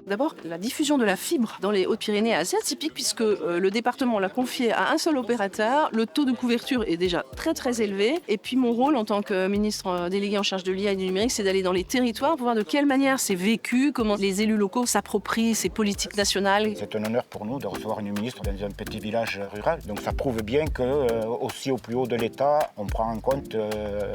D'abord, la diffusion de la fibre dans les Hautes-Pyrénées est assez atypique puisque le département l'a confié à un seul opérateur. Le taux de couverture est déjà très très élevé. Et puis mon rôle en tant que ministre délégué en charge de l'IA et du numérique, c'est d'aller dans les territoires pour voir de quelle manière c'est vécu, comment les élus locaux s'approprient ces politiques nationales. C'est un honneur pour nous de recevoir une ministre dans un petit village rural. Donc ça prouve bien que aussi au plus haut de l'État, on prend en compte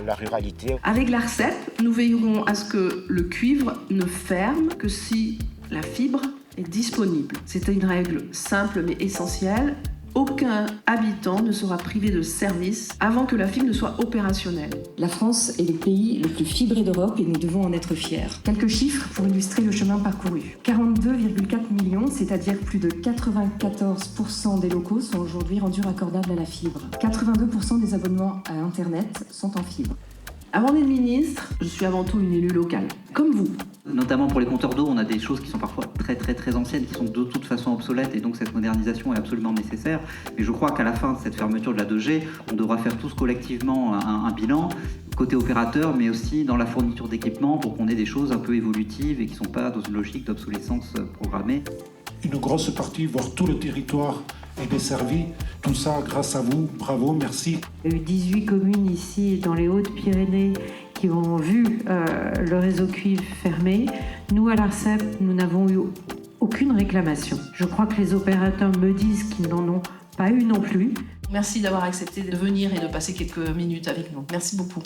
la ruralité. Avec l'ARCEP, nous veillerons à ce que le cuivre ne ferme que si la fibre est disponible. C'est une règle simple mais essentielle. Aucun habitant ne sera privé de service avant que la fibre ne soit opérationnelle. La France est le pays le plus fibré d'Europe et nous devons en être fiers. Quelques chiffres pour illustrer le chemin parcouru. 42,4 millions, c'est-à-dire plus de 94% des locaux sont aujourd'hui rendus raccordables à la fibre. 82% des abonnements à Internet sont en fibre. Avant d'être ministre, je suis avant tout une élue locale, comme vous. Notamment pour les compteurs d'eau, on a des choses qui sont parfois très anciennes, qui sont de toute façon obsolètes, et donc cette modernisation est absolument nécessaire. Mais je crois qu'à la fin de cette fermeture de la 2G, on devra faire tous collectivement un bilan, côté opérateur, mais aussi dans la fourniture d'équipements, pour qu'on ait des choses un peu évolutives et qui ne sont pas dans une logique d'obsolescence programmée. Une grosse partie, voire tout le territoire, est desservi. Tout ça grâce à vous. Bravo, merci. Il y a eu 18 communes ici dans les Hautes-Pyrénées qui ont vu le réseau cuivre fermé. Nous, à l'ARCEP, nous n'avons eu aucune réclamation. Je crois que les opérateurs me disent qu'ils n'en ont pas eu non plus. Merci d'avoir accepté de venir et de passer quelques minutes avec nous. Merci beaucoup.